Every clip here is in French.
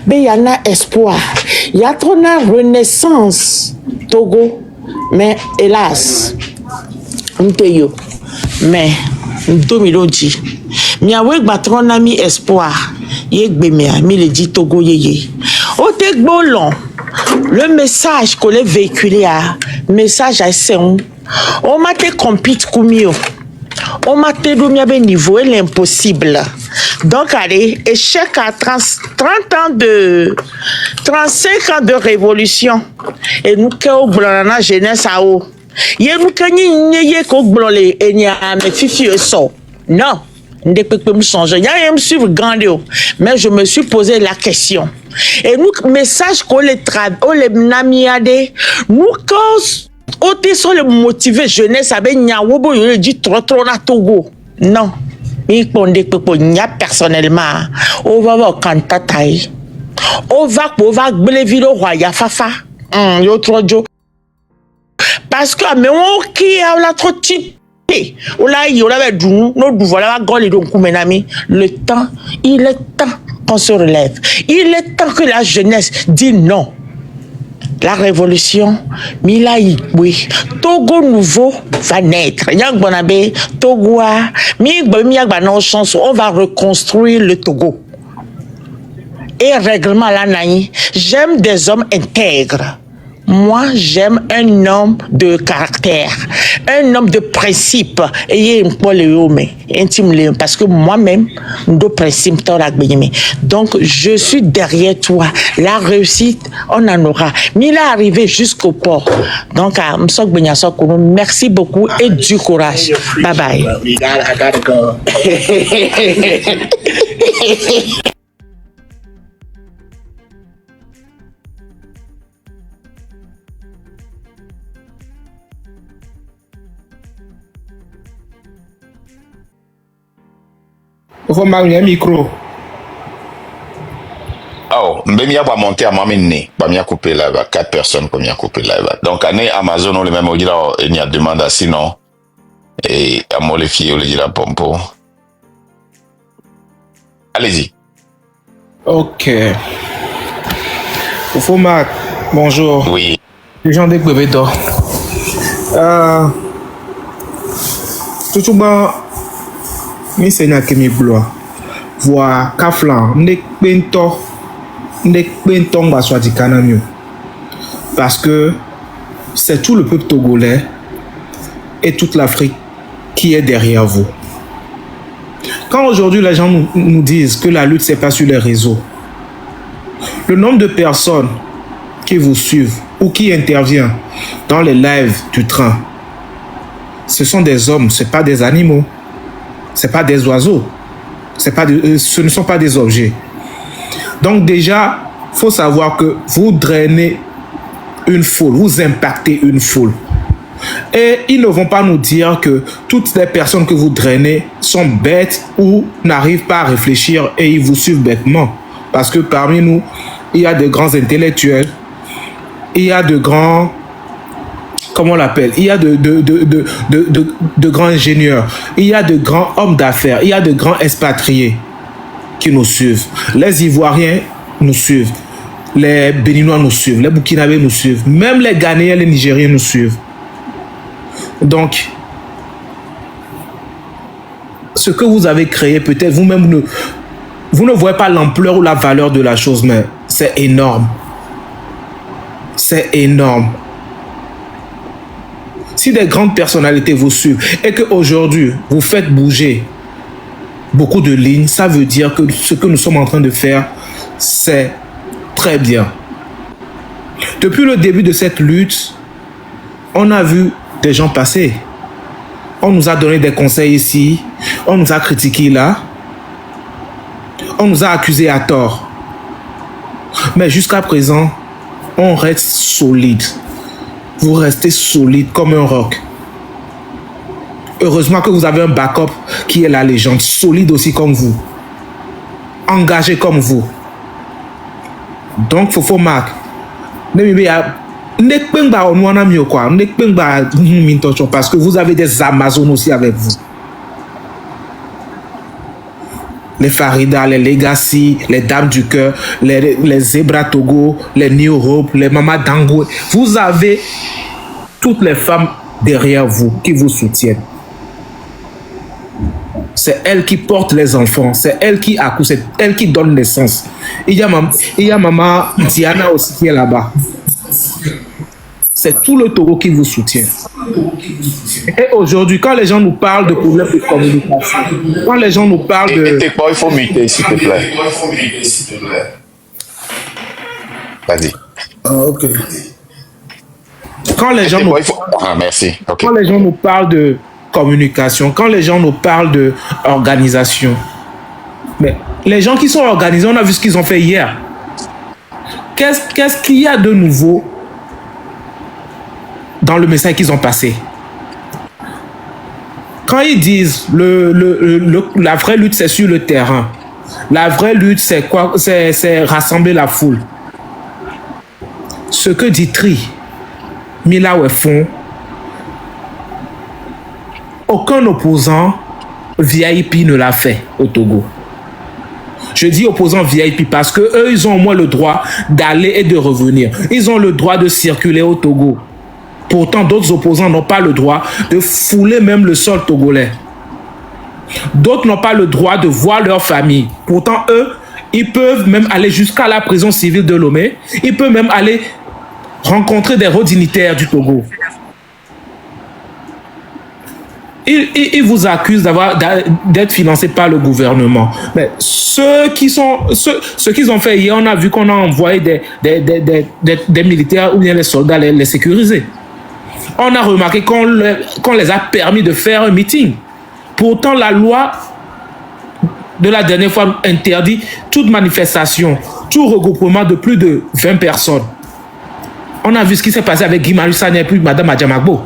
mais il y en a espoir. Il y a trop de renaissance, Togo. Mais hélas, Nteyo, mais 2010, mi awek batron ami espoir, yek bemea, mi le dit Togo yeye. Au Tegbolon, le message qu'on a véhiculé à message à Seon, on m'a été compite kumio. On m'a été donné niveau l'impossible. Donc, allez, échec à 30 ans de 35 ans de révolution. Et nous, qui avons la jeunesse à eau. Et nous, qui avons les mais fifi so. Non. Je me changer. Il y a un suivre grandiose. Mais je me suis posé la question. Et nous, message qu'on les namiade, nous, cause. Autant sont les motivés jeunesse avec Nyawobo, il dit trop na Togo. Non. Il n'y a personnellement. On va voir Kantataï. On va glever le roi Yafafa. Yo trop jo. Parce que, mais on qui a la trop type. On l'a eu, on l'avait dit, nous, voilà, le temps, il est temps qu'on se relève. Il est temps que la jeunesse dit non. La révolution, oui. Togo nouveau va naître. Togo, on va reconstruire le Togo. Et règlement là, j'aime des hommes intègres. Moi, j'aime un homme de caractère, un homme de principe. Et intime parce que moi-même, de principe, donc je suis derrière toi. La réussite, on en aura. Mais il est arrivé jusqu'au port. Donc, merci beaucoup et du courage. Bye bye. I gotta go. Faut m'amener un micro. Oh, mais a pas monté à m'amener, pas m'y couper là, 4 personnes comme m'y couper là. Donc, année Amazon, on le même, on dit là, il y a demande à sinon, et à moi les filles, on le dit là, pompo. Allez-y. Ok. Faut Marc, bonjour. Oui. Les gens des Bebeto. Tout bon. Mi senya kemi bloa voa kaflan nek pento ngba swati kanamio parce que c'est tout le peuple togolais et toute l'Afrique qui est derrière vous. Quand aujourd'hui les gens nous disent que la lutte c'est pas sur les réseaux, le nombre de personnes qui vous suivent ou qui interviennent dans les lives du train, ce sont des hommes, c'est pas des animaux. C'est pas des oiseaux, ce ne sont pas des objets. Donc déjà, faut savoir que vous drainez une foule, vous impactez une foule. Et ils ne vont pas nous dire que toutes les personnes que vous drainez sont bêtes ou n'arrivent pas à réfléchir et ils vous suivent bêtement. Parce que parmi nous, il y a de grands intellectuels, il y a de grands... Comment on l'appelle? Il y a de grands ingénieurs, il y a de grands hommes d'affaires, il y a de grands expatriés qui nous suivent. Les Ivoiriens nous suivent, les Béninois nous suivent, les Burkinabés nous suivent, même les Ghanéens, les Nigériens nous suivent. Donc, ce que vous avez créé, peut-être vous-même, vous ne voyez pas l'ampleur ou la valeur de la chose, mais c'est énorme. C'est énorme. Si des grandes personnalités vous suivent et qu'aujourd'hui, vous faites bouger beaucoup de lignes, ça veut dire que ce que nous sommes en train de faire, c'est très bien. Depuis le début de cette lutte, on a vu des gens passer. On nous a donné des conseils ici, on nous a critiqués là, on nous a accusés à tort. Mais jusqu'à présent, on reste solide. Vous restez solide comme un roc. Heureusement que vous avez un backup qui est la légende, solide aussi comme vous, engagé comme vous. Donc, Fofo Marc, parce que vous avez des Amazones aussi avec vous. les Farida, les Legacy, les Dames du Cœur, les Zebra Togo, les New Hope, les Mama Dango. Vous avez toutes les femmes derrière vous qui vous soutiennent. C'est elles qui portent les enfants, c'est elles qui accouchent, c'est elles qui donnent naissance. Il y a Maman Diana aussi qui est là-bas. C'est tout le Togo qui vous soutient. Et aujourd'hui, quand les gens nous parlent de problèmes de communication, quand les gens nous parlent de... Et quoi, il faut muter, s'il te plaît. Vas-y. Ah, ok. Quand les gens nous... Ah, merci. Okay. Quand les gens nous parlent de communication, quand les gens nous parlent de organisation, mais les gens qui sont organisés, on a vu ce qu'ils ont fait hier. Qu'est-ce qu'il y a de nouveau dans le message qu'ils ont passé? Quand ils disent la vraie lutte, c'est sur le terrain. La vraie lutte, c'est quoi? C'est rassembler la foule. Ce que dit Tri, Mila Wefon, aucun opposant VIP ne l'a fait au Togo. Je dis opposant VIP parce que eux, ils ont au moins le droit d'aller et de revenir. Ils ont le droit de circuler au Togo. Pourtant, d'autres opposants n'ont pas le droit de fouler même le sol togolais. D'autres n'ont pas le droit de voir leur famille. Pourtant, eux, ils peuvent même aller jusqu'à la prison civile de Lomé. Ils peuvent même aller rencontrer des hauts dignitaires du Togo. Ils vous accusent d'être financés par le gouvernement. Mais ce qu'ils ont fait hier, on a vu qu'on a envoyé des militaires ou bien les soldats les sécuriser. On a remarqué qu'on les a permis de faire un meeting. Pourtant, la loi de la dernière fois interdit toute manifestation, tout regroupement de plus de 20 personnes. On a vu ce qui s'est passé avec Guy Marius Sagna et puis Mme Adjamagbo.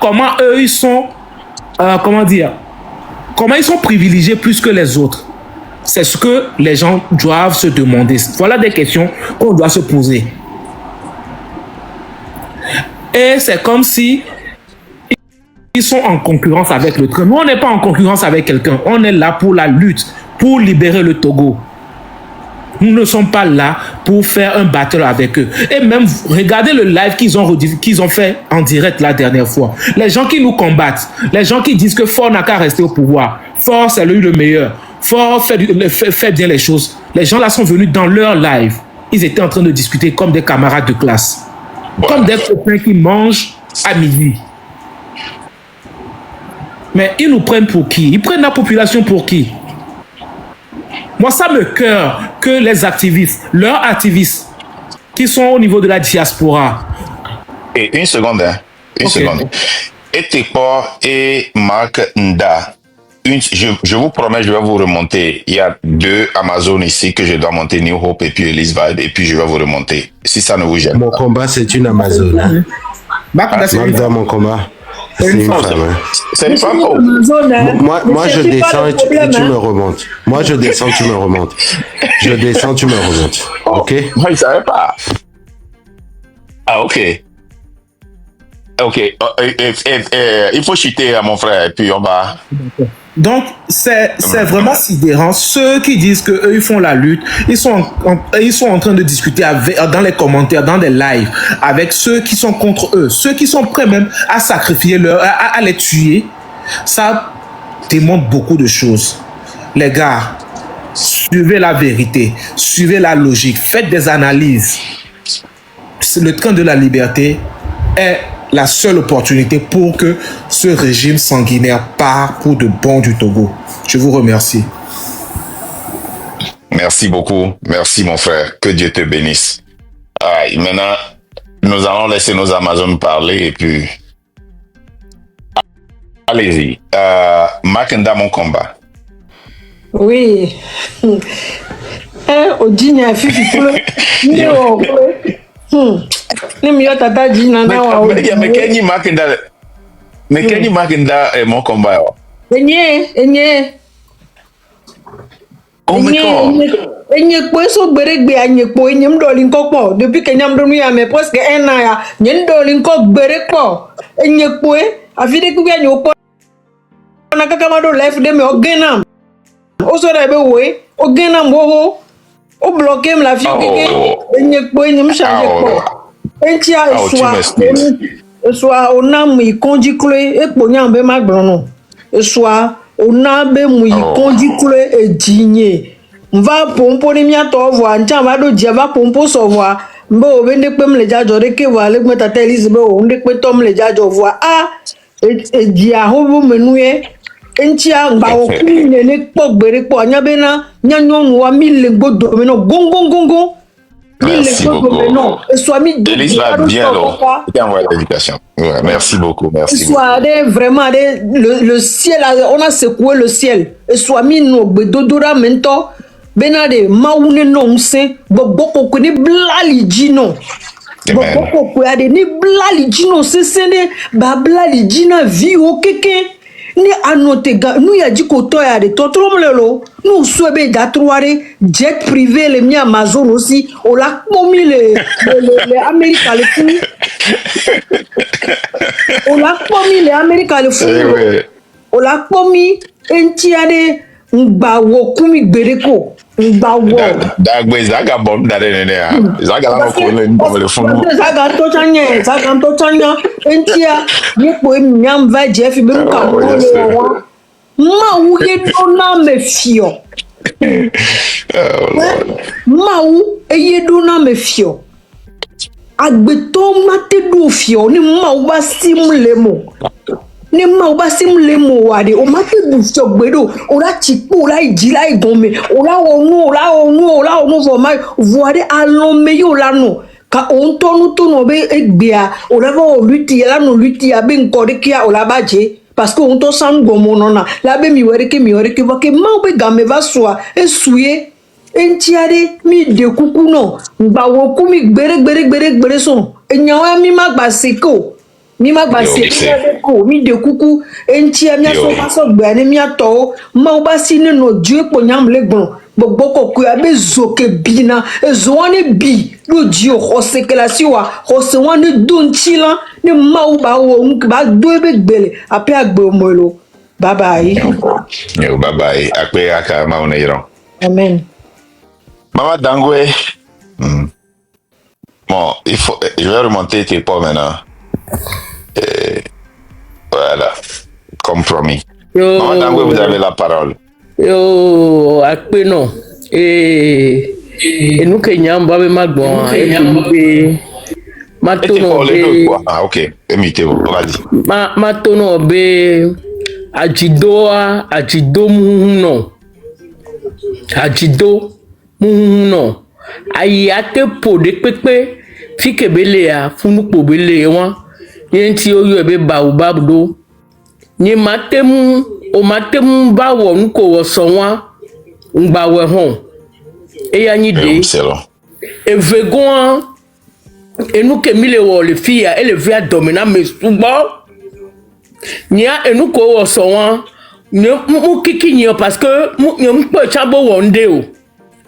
Comment ils sont, comment ils sont privilégiés plus que les autres? C'est ce que les gens doivent se demander. Voilà des questions qu'on doit se poser. Et c'est comme si ils sont en concurrence avec le train. Nous, on n'est pas en concurrence avec quelqu'un. On est là pour la lutte, pour libérer le Togo. Nous ne sommes pas là pour faire un battle avec eux. Et même, regardez le live qu'ils ont fait en direct la dernière fois. Les gens qui nous combattent, les gens qui disent que Fort n'a qu'à rester au pouvoir. Fort, c'est lui le meilleur. Fort fait bien les choses. Les gens là sont venus dans leur live. Ils étaient en train de discuter comme des camarades de classe. Comme des copains qui mangent à midi. Mais ils nous prennent pour qui? Ils prennent la population pour qui? Moi, ça me cœur que les activistes, leurs activistes, qui sont au niveau de la diaspora. Et une seconde, hein. Une seconde. Et Tekpo et Mark Nda, je vous promets, je vais vous remonter. Il y a 2 Amazon ici que je dois monter, New Hope et puis Elise Vibe, et puis je vais vous remonter. Si ça ne vous gêne. Mon combat, c'est une Amazon. Hein. Magda, mon combat. C'est une femme. Hein. C'est une femme. Moi, je descends et tu me remontes. Moi, je descends, tu me remontes. Je descends, tu me remontes. Ok? Moi, je ne savais pas. Ah, ok. Ok. Il faut chuter à mon frère et puis on va... Donc, c'est vraiment sidérant. Ceux qui disent qu'eux, ils font la lutte, ils sont en train de discuter dans les commentaires, dans des lives, avec ceux qui sont contre eux, ceux qui sont prêts même à sacrifier à les tuer. Ça démontre beaucoup de choses. Les gars, suivez la vérité, suivez la logique, faites des analyses. Le train de la liberté est la seule opportunité pour que ce régime sanguinaire part pour de bon du Togo. Je vous remercie. Merci beaucoup. Merci mon frère. Que Dieu te bénisse. Right, maintenant, nous allons laisser nos Amazones parler et puis... Allez-y. Makenda, mon combat. Oui. Odinya Fifi. Mais Kenny Makenda est mon combat. Enye. Oh my God. Enye kweso gberegbe anye po enye mdoli nkokpo depuis que nyam donu ya me presque 1 an ya nye ndoli nkok gberekpo enye kwe afide ku ya nyopo na kaka ma do life de me o genam o so da be we o genam wo o bloquer la vie keke enye po enye changer ko entia soit on a mu conjiclé e po nyam be ma gbrono soit on a be mu conjiclé e digné va pompo ni mi ato voir ntia va do dia va pompo so voir mbo bende pem le jajo de ke va le meta telise be o nde pe tom le jajo voir e dia ho bu menuye entia ngba o ku ne ne po gbere po anya be na nya nyonu wa mi le gbodo me no gongongongo merci beaucoup. Élise va bien alors. L'éducation. Ouais, merci beaucoup, merci beaucoup. Vraiment, le ciel, on a secoué le ciel. Et soit mis nos bedodora mento, benade, maoune non se, boboko kone blali jino. Boboko kone ni blali jino se sene, ba blali jina vi o keke. Ni anote ga nous ya dit koto ya de totrom lelo nous souebe datrouare jet privé les mi Amazon aussi on l'a commis les Américains les fous on l'a commis les Américains les fous on l'a commis entiade ngba wo kumi bereko ngba wo dagbe zaga bom dare nene ya zaga la ko le ndom le funu zaga to chanya entia yepo nyam va jeff be ka mo le wa ma wu ye do na me fio ma wu e ye do na me fio agbeto mate do fio ni ma wu ba simule mo ni ma wu ba simule mo wa de o mate do fio gbedo o la chipo o la iji la igome o la onu vo ma voire alome yo la no ka on tonu be egbea o la va lutti la no lutti abe nkore kia o la baje parce que on to sango monona la be mi were ke va ke ma be game va soa esouye entiare mi de kuku no ngba wo ku mi gbere so enyawa mi ma gba seko mi ma gba seko mi de kuku entia mi aso paso gba ni mi ato ma ba si no ju epo nyam legbon gbogbo ko ku abe zoke bina ezwani bi lo ji o hose la si wa hose wani donchi la ni ma ba wo ba do ebe gbele ape agbe omolo bye bye yo bye bye akpe aka ma ona yiro amen Maman Dangwe, bon, je vais remonter tes pas maintenant. Voilà, comme promis. Maman Dangwe, vous avez la parole. Yo, akpe non. Et nous Kenyans, babe magbon, et matono be. Ah ok, imitez-vous, vas-y. Matono be ajido muno. Ajido no ayi ate po de pepe fi kebele ya funu po bele won yen ti oyo ebe baobab do ni matemu ba wo nko wo so won ngba we hon e ya ni de e vegon enu kemile wo le fia ele via domina me subo nya enu ko wo so won mu kiki ni parce que mu po chabo wonde o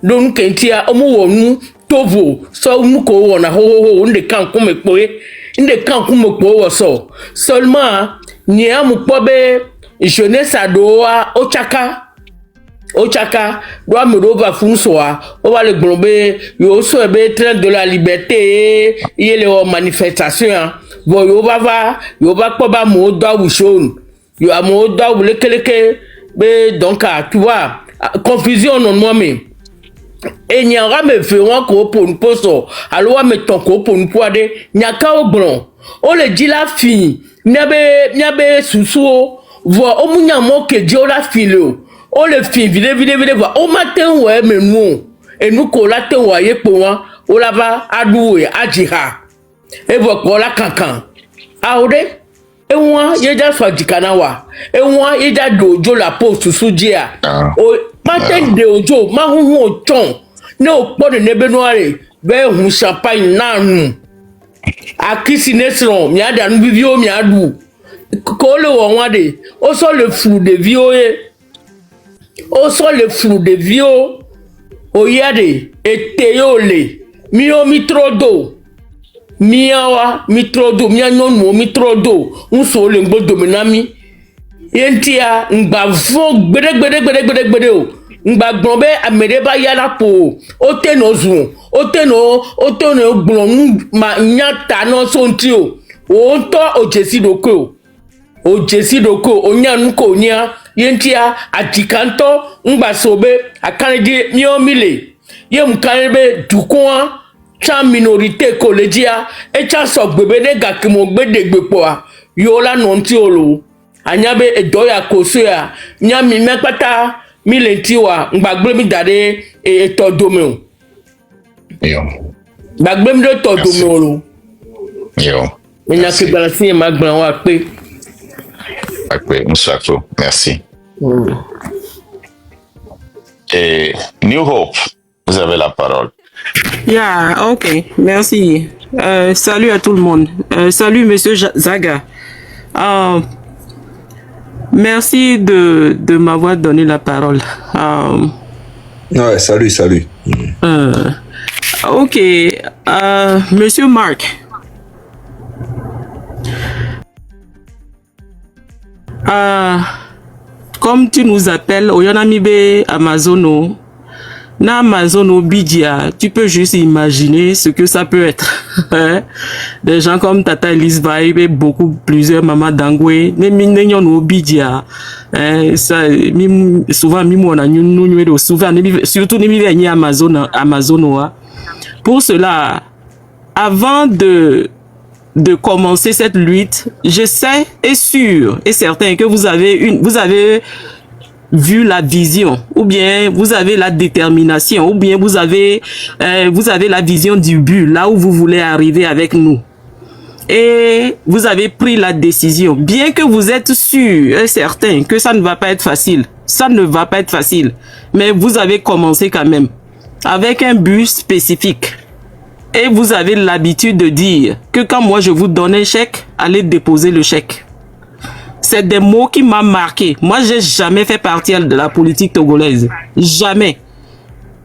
don kentia omu wonu tovo so mu ko wona ho nde kan ku me po wo so seulement ni amu pobe jeunesse adoa ochaka do amero va funsoa o va le globé yo so ebe train de la liberté yele o manifestation bo yo va poba mo do wushon yo amo do wulekeleke be donc tu vois confusion non moi-même et nyanga me fait un ko pour une poso alors me ton ko pour une poade nyaka ogbron o le dit la fille nyabe susuo voit o munya mo ke di o la fille o le fille vide voit o matin ouais me nous et nous ko la te waye po wan o la va adoué ajiha e voit ko la kankan aode e wan ye ja so dikana wa e wan ye ja dojo la po susu dia o matin de ojo ma hu ochon ne o po de nebenoire be hu champagne nanu akisi nesron mi ada nu vivio mi adu ko le won wa de o so le flou de vio o yade eteyole mi o mitrodo miawa mitrodo mi anyonu mitrodo un so le ngbo dominami yentia ngba fon gbede o ngba gbon be amede ba yala po o te no zu o te no gbon ma nyata no sonti o to o jesi doko o nyanu ko nya yentia atikanto ngba sobe akanedi miomile yem kanbe dukon cha minorité collègia et cha so gbebe de gakimo gbedegbepo a yola nonti olo anyabe edoya kosoya nyami mekpata milentiwa ngbagbe mi dade etodome Yo. gbagbe mi de todome olo Yo. enya ke balansi ma gbran wa pe Merci. Et New Hope, vous avez la parole. Yeah, ok, merci. Salut à tout le monde. Salut, monsieur Zaga. Merci de m'avoir donné la parole. Ouais, salut. Ok, monsieur Marc. Comme tu nous appelles, Oyonamibe Amazono, na Amazono Bidia, tu peux juste imaginer ce que ça peut être. Des gens comme Tata Elise Vibe, plusieurs Maman Dangwe, même Bidia, souvent surtout Amazonoa. Pour cela, avant de commencer cette lutte, je sais et sûr et certain que vous avez vu la vision, ou bien vous avez la détermination, ou bien vous avez la vision du but, là où vous voulez arriver avec nous. Et vous avez pris la décision, bien que vous êtes sûr et certain que ça ne va pas être facile. Ça ne va pas être facile, mais vous avez commencé quand même, avec un but spécifique. Et vous avez l'habitude de dire que quand moi je vous donne un chèque, allez déposer le chèque. C'est des mots qui m'ont marqué. Moi, j'ai jamais fait partie de la politique togolaise. Jamais.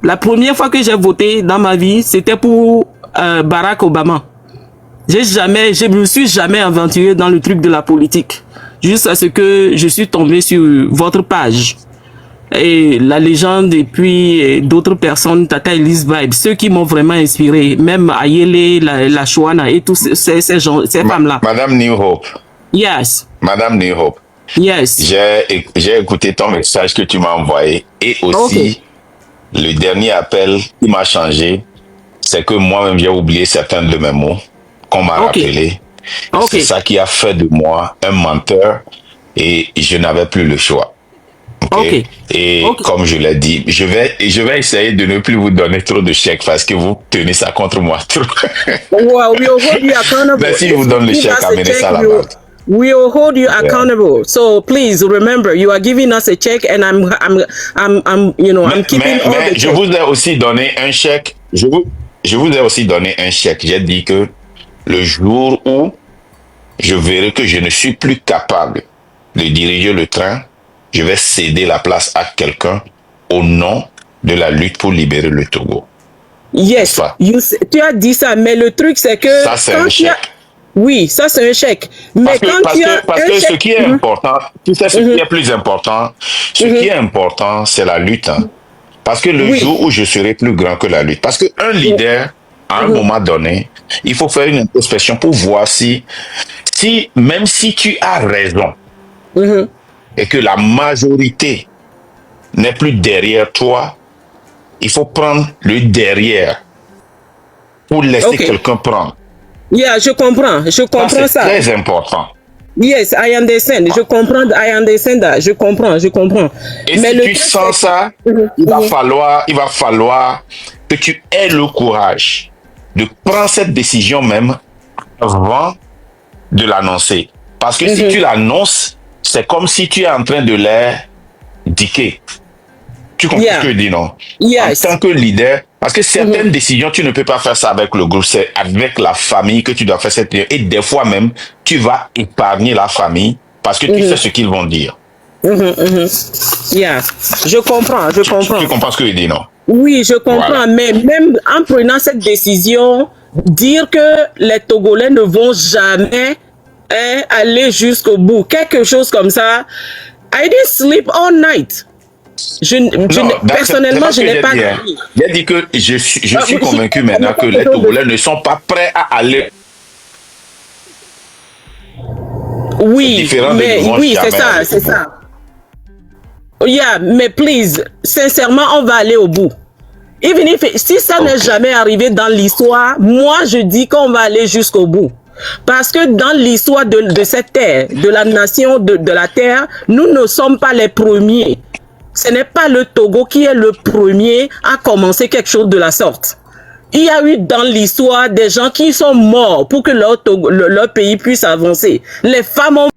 La première fois que j'ai voté dans ma vie, c'était pour Barack Obama. Je me suis jamais aventuré dans le truc de la politique. Jusqu'à ce que je suis tombé sur votre page. Et la légende et puis d'autres personnes, Tata Elise Vibe, ceux qui m'ont vraiment inspiré, même Ayele, la Chouana et tous ces femmes-là. Madame New Hope. Yes. Madame New Hope. Yes. J'ai écouté ton message que tu m'as envoyé et aussi le dernier appel qui m'a changé, c'est que moi-même j'ai oublié certains de mes mots qu'on m'a rappelé. C'est ça qui a fait de moi un menteur et je n'avais plus le choix. Et comme je l'ai dit, je vais essayer de ne plus vous donner trop de chèques parce que vous tenez ça contre moi trop. Well, we'll hold you accountable. Mais si je vous donne le chèque, amenez ça à la banque. We'll hold you accountable. So please remember, you are giving us a check, and I'm keeping all the. Je vous ai aussi donné un chèque. Je vous ai aussi donné un chèque. J'ai dit que le jour où je verrai que je ne suis plus capable de diriger le train, je vais céder la place à quelqu'un au nom de la lutte pour libérer le Togo. Yes, tu as dit ça, mais le truc c'est que ça c'est un chèque. Oui, ça c'est un chèque. Mais parce que ce qui est important, tu sais ce qui est plus important, ce qui est important, c'est la lutte. Hein. Parce que le jour où je serai plus grand que la lutte, parce qu'un leader, à un moment donné, il faut faire une introspection pour voir si même si tu as raison, et que la majorité n'est plus derrière toi, il faut prendre le derrière pour laisser quelqu'un prendre. Yeah, je comprends ça. C'est très important. Yes, I understand. Je comprends that. Je comprends. Et mais si tu sens ça, il va falloir que tu aies le courage de prendre cette décision même avant de l'annoncer. Parce que si tu l'annonces, c'est comme si tu es en train de les diquer. Tu comprends ce que je dis, non? Yes. En tant que leader, parce que certaines décisions, tu ne peux pas faire ça avec le groupe, c'est avec la famille que tu dois faire cette... Et des fois même, tu vas épargner la famille parce que tu sais ce qu'ils vont dire. Yeah. Je comprends. Tu comprends ce que je dis, non? Oui, je comprends, mais même en prenant cette décision, dire que les Togolais ne vont jamais hein, aller jusqu'au bout. Quelque chose comme ça. I didn't sleep all night. Personnellement, je n'ai pas... Il a dit que je suis convaincu maintenant que les Togolais ne sont pas prêts à aller... Oui, mais oui, c'est ça, c'est ça. Yeah, mais please, sincèrement, on va aller au bout. Even if, si ça n'est jamais arrivé dans l'histoire, moi je dis qu'on va aller jusqu'au bout. Parce que dans l'histoire de cette terre, de la nation de la terre, nous ne sommes pas les premiers. Ce n'est pas le Togo qui est le premier à commencer quelque chose de la sorte. Il y a eu dans l'histoire des gens qui sont morts pour que leur pays puisse avancer. Les femmes ont